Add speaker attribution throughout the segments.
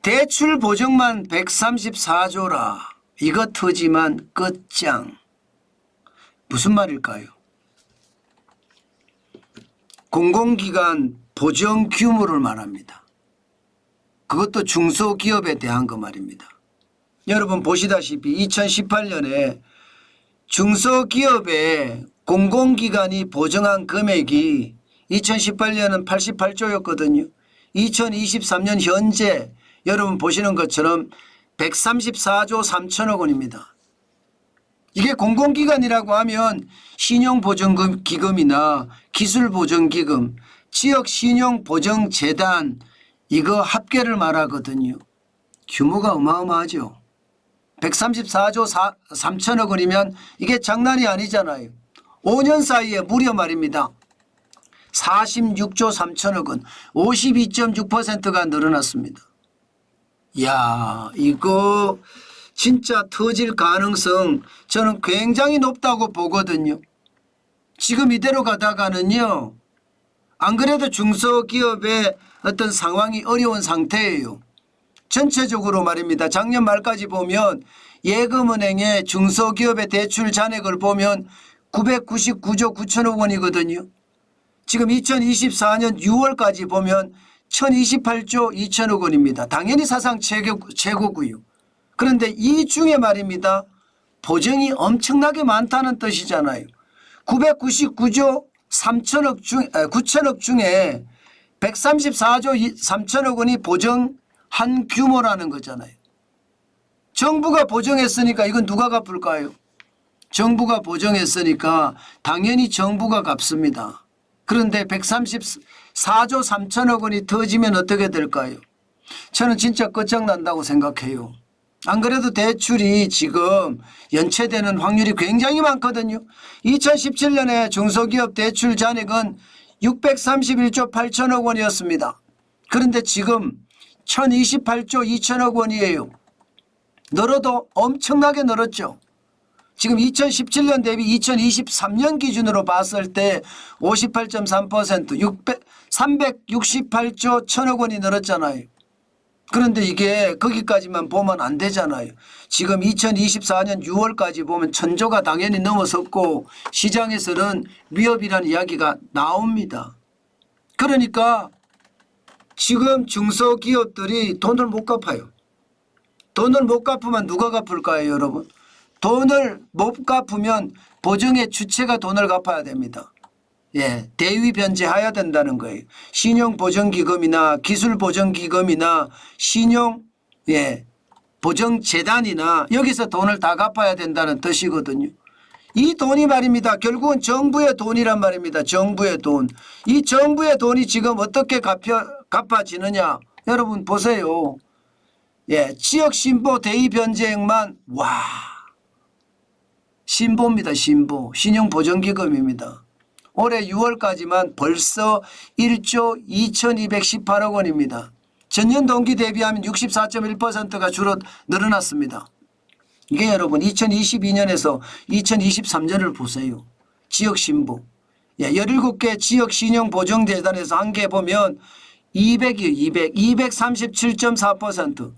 Speaker 1: 대출 보증만 134조라. 이거 터지만 끝장. 무슨 말일까요? 공공기관 보증 규모를 말합니다. 그것도 중소기업에 대한 거 말입니다. 여러분 보시다시피 2018년에 중소기업에 공공기관이 보증한 금액이 2018년은 88조였거든요. 2023년 현재 여러분 보시는 것처럼 134조 3천억 원입니다. 이게 공공기관이라고 하면 신용보증기금이나 기술보증기금, 지역신용보증재단 이거 합계를 말하거든요. 규모가 어마어마하죠. 134조 3천억 원이면 이게 장난이 아니잖아요. 5년 사이에 무려 말입니다. 46조 3천억 원, 52.6%가 늘어났습니다. 이야, 이거 진짜 터질 가능성 저는 굉장히 높다고 보거든요. 지금 이대로 가다가는요, 안 그래도 중소기업의 어떤 상황이 어려운 상태예요. 전체적으로 말입니다. 작년 말까지 보면 예금은행의 중소기업의 대출 잔액을 보면 999조 9천억 원이거든요. 지금 2024년 6월까지 보면 1028조 2천억 원입니다. 당연히 사상 최고고요. 그런데 이 중에 말입니다. 보증이 엄청나게 많다는 뜻이잖아요. 999조 3천억 9천억 중에 134조 3천억 원이 보증한 규모라는 거잖아요. 정부가 보증했으니까 이건 누가 갚을까요? 정부가 보증했으니까 당연히 정부가 갚습니다. 그런데 134조 3천억 원이 터지면 어떻게 될까요? 저는 진짜 끝장난다고 생각해요. 안 그래도 대출이 지금 연체되는 확률이 굉장히 많거든요. 2017년에 중소기업 대출 잔액은 631조 8천억 원이었습니다. 그런데 지금 1028조 2천억 원이에요. 늘어도 엄청나게 늘었죠. 지금 2017년 대비 2023년 기준으로 봤을 때 58.3% 368조 1천억 원이 늘었잖아요. 그런데 이게 거기까지만 보면 안 되잖아요. 지금 2024년 6월까지 보면 1000조가 당연히 넘어섰고 시장에서는 위협이라는 이야기가 나옵니다. 그러니까 지금 중소기업들이 돈을 못 갚아요. 돈을 못 갚으면 누가 갚을까요, 여러분? 돈을 못 갚으면 보증의 주체가 돈을 갚아야 됩니다. 예, 대위 변제해야 된다는 거예요. 신용보증기금이나 기술보증기금이나 보증재단이나 여기서 돈을 다 갚아야 된다는 뜻이거든요. 이 돈이 말입니다. 결국은 정부의 돈이란 말입니다. 정부의 돈. 이 정부의 돈이 지금 어떻게 갚아지느냐. 여러분 보세요. 예, 지역신보 대위 변제액만 와 신보입니다. 신보. 신용보증기금입니다. 올해 6월까지만 벌써 1조 2218억 원입니다. 전년 동기 대비하면 64.1%가 주로 늘어났습니다. 이게 여러분 2022년에서 2023년을 보세요. 지역신보. 17개 지역신용보증재단에서 한 개 보면 200이요. 237.4%.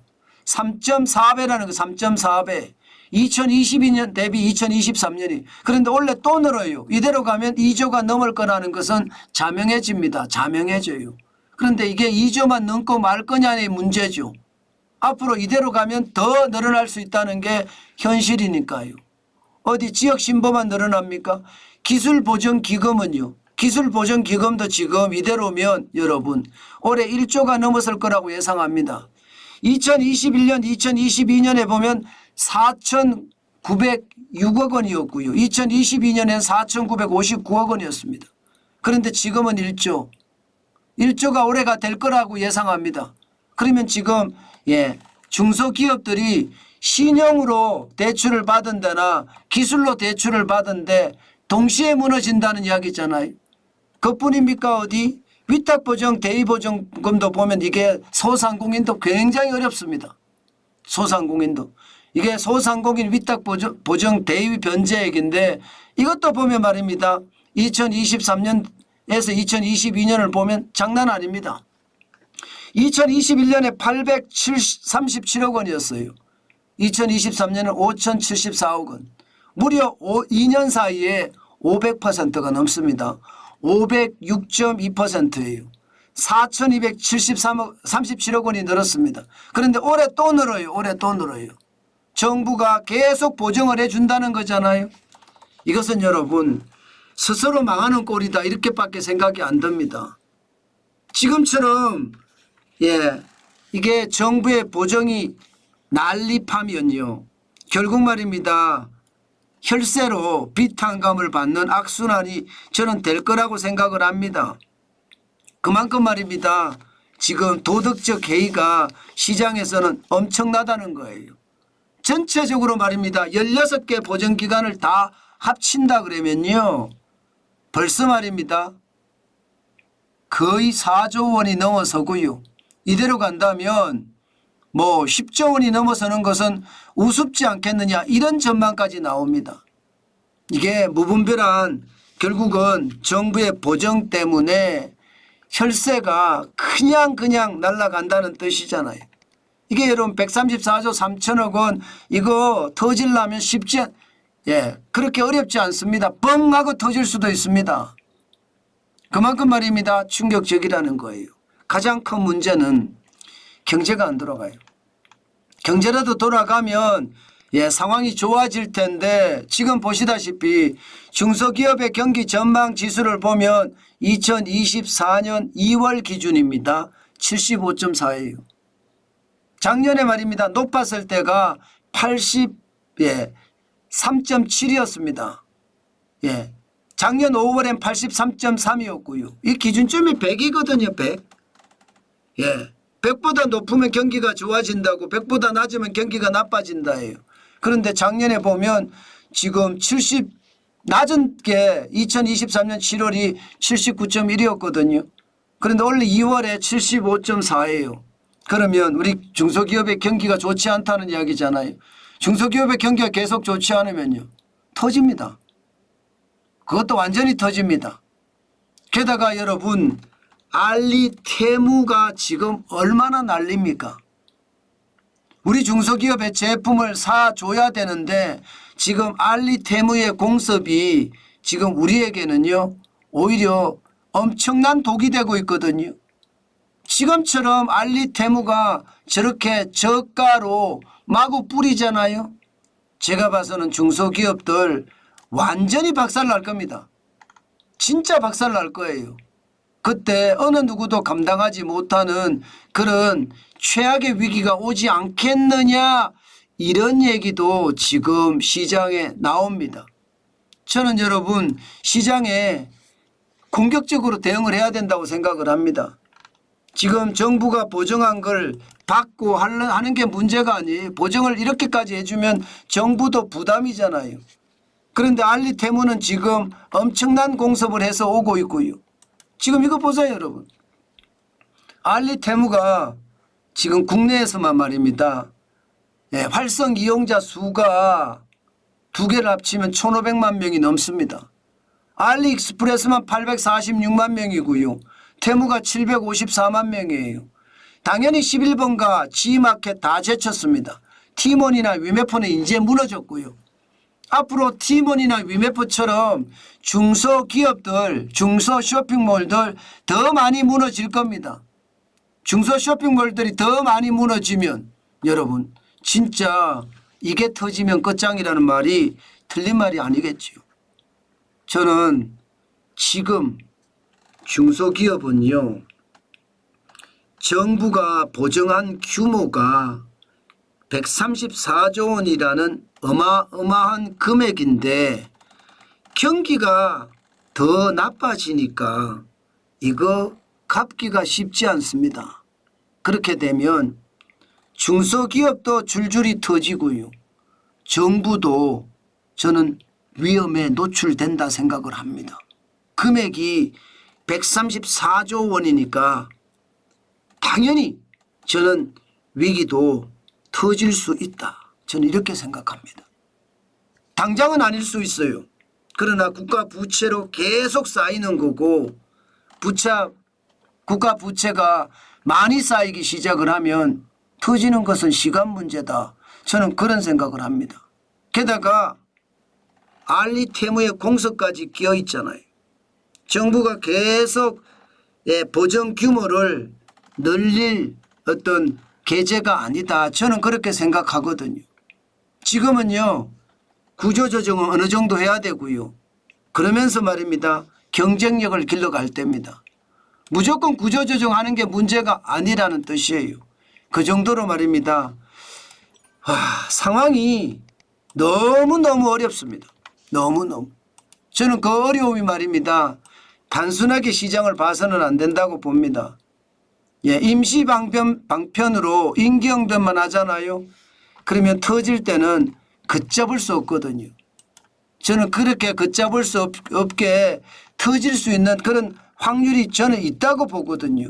Speaker 1: 3.4배라는 거 3.4배. 2022년 대비 2023년이. 그런데 원래 또 늘어요. 이대로 가면 2조가 넘을 거라는 것은 자명해집니다. 자명해져요. 그런데 이게 2조만 넘고 말 거냐의 문제죠. 앞으로 이대로 가면 더 늘어날 수 있다는 게 현실이니까요. 어디 지역신보만 늘어납니까? 기술보증기금은요. 기술보증기금도 지금 이대로면 여러분 올해 1조가 넘었을 거라고 예상합니다. 2021년 2022년에 보면 4,906억 원이었고요. 2022년엔 4,959억 원이었습니다. 그런데 지금은 1조. 1조가 올해가 될 거라고 예상합니다. 그러면 지금 중소기업들이 신용으로 대출을 받은 데나 기술로 대출을 받은 데 동시에 무너진다는 이야기잖아요. 그뿐입니까 어디? 위탁보증 대위보증금도 보면 이게 소상공인도 굉장히 어렵습니다. 소상공인도. 이게 소상공인 위탁보증 대위 변제액인데 이것도 보면 말입니다. 2023년에서 2022년을 보면 장난 아닙니다. 2021년에 837억 원이었어요. 2023년은 5,074억 원. 무려 2년 사이에 500%가 넘습니다. 506.2%예요. 4,237억 원이 늘었습니다. 그런데 올해 또 늘어요. 올해 또 늘어요. 정부가 계속 보정을 해준다는 거잖아요. 이것은 여러분 스스로 망하는 꼴이다 이렇게밖에 생각이 안 듭니다. 지금처럼 이게 정부의 보정이 난립하면요. 결국 말입니다. 혈세로 비탄감을 받는 악순환이 저는 될 거라고 생각을 합니다. 그만큼 말입니다. 지금 도덕적 해이가 시장에서는 엄청나다는 거예요. 전체적으로 말입니다. 16개 보정기관을 다 합친다 그러면요. 벌써 말입니다. 거의 4조 원이 넘어서고요. 이대로 간다면 뭐 10조 원이 넘어서는 것은 우습지 않겠느냐 이런 전망까지 나옵니다. 이게 무분별한 결국은 정부의 보정 때문에 혈세가 그냥 날아간다는 뜻이잖아요. 이게 여러분 134조 3천억 원 이거 터지려면 쉽지 그렇게 어렵지 않습니다. 뻥 하고 터질 수도 있습니다. 그만큼 말입니다. 충격적이라는 거예요. 가장 큰 문제는 경제가 안 돌아가요. 경제라도 돌아가면 상황이 좋아질 텐데 지금 보시다시피 중소기업의 경기 전망 지수를 보면 2024년 2월 기준입니다. 75.4예요. 작년에 말입니다. 높았을 때가 83.7이었습니다. 작년 5월엔 83.3이었고요. 이 기준점이 100이거든요. 100. 100보다 높으면 경기가 좋아진다고 100보다 낮으면 경기가 나빠진다예요. 그런데 작년에 보면 지금 낮은 게 2023년 7월이 79.1이었거든요. 그런데 원래 2월에 75.4예요. 그러면 우리 중소기업의 경기가 좋지 않다는 이야기잖아요. 중소기업의 경기가 계속 좋지 않으면요. 터집니다. 그것도 완전히 터집니다. 게다가 여러분 알리테무가 지금 얼마나 난립니까? 우리 중소기업의 제품을 사줘야 되는데 지금 알리테무의 공섭이 지금 우리에게는요 오히려 엄청난 독이 되고 있거든요. 지금처럼 알리테무가 저렇게 저가로 마구 뿌리잖아요. 제가 봐서는 중소기업들 완전히 박살날 겁니다. 진짜 박살날 거예요. 그때 어느 누구도 감당하지 못하는 그런 최악의 위기가 오지 않겠느냐 이런 얘기도 지금 시장에 나옵니다. 저는 여러분 시장에 공격적으로 대응을 해야 된다고 생각을 합니다. 지금 정부가 보정한 걸 받고 하는 게 문제가 아니에요. 보정을 이렇게까지 해주면 정부도 부담이잖아요. 그런데 알리테무는 지금 엄청난 공섭을 해서 오고 있고요. 지금 이거 보세요 여러분. 알리테무가 지금 국내에서만 말입니다. 활성 이용자 수가 두 개를 합치면 1,500만 명이 넘습니다. 알리익스프레스만 846만 명이고요. 테무가 754만 명이에요. 당연히 11번가 G마켓 다 제쳤습니다. 티몬이나 위메퍼는 이제 무너졌고요. 앞으로 티몬이나 위메퍼처럼 중소기업들, 중소쇼핑몰들 더 많이 무너질 겁니다. 중소쇼핑몰들이 더 많이 무너지면 여러분 진짜 이게 터지면 끝장이라는 말이 틀린 말이 아니겠지요. 저는 지금 중소기업은요. 정부가 보정한 규모가 134조 원이라는 어마어마한 금액인데 경기가 더 나빠지니까 이거 갚기가 쉽지 않습니다. 그렇게 되면 중소기업도 줄줄이 터지고요. 정부도 저는 위험에 노출된다 생각을 합니다. 금액이 134조 원이니까 당연히 저는 위기도 터질 수 있다. 저는 이렇게 생각합니다. 당장은 아닐 수 있어요. 그러나 국가 부채로 계속 쌓이는 거고 국가 부채가 많이 쌓이기 시작을 하면 터지는 것은 시간 문제다. 저는 그런 생각을 합니다. 게다가 알리테무의 공석까지 끼어 있잖아요. 정부가 계속 보정 규모를 늘릴 어떤 계제가 아니다. 저는 그렇게 생각하거든요. 지금은요. 구조조정은 어느 정도 해야 되고요. 그러면서 말입니다. 경쟁력을 길러갈 때입니다. 무조건 구조조정하는 게 문제가 아니라는 뜻이에요. 그 정도로 말입니다. 상황이 너무너무 어렵습니다. 너무너무. 저는 그 어려움이 말입니다. 단순하게 시장을 봐서는 안 된다고 봅니다. 임시 방편으로 임기응변만 하잖아요. 그러면 터질 때는 걷잡을 수 없거든요. 저는 그렇게 걷잡을 수 없게 터질 수 있는 그런 확률이 저는 있다고 보거든요.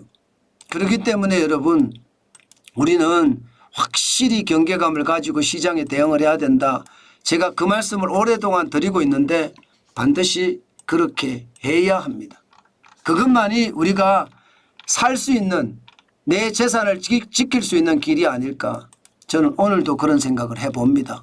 Speaker 1: 그렇기 때문에 여러분 우리는 확실히 경계감을 가지고 시장에 대응을 해야 된다. 제가 그 말씀을 오랫동안 드리고 있는데 반드시 그렇게 해야 합니다. 그것만이 우리가 살 수 있는 내 재산을 지킬 수 있는 길이 아닐까. 저는 오늘도 그런 생각을 해봅니다.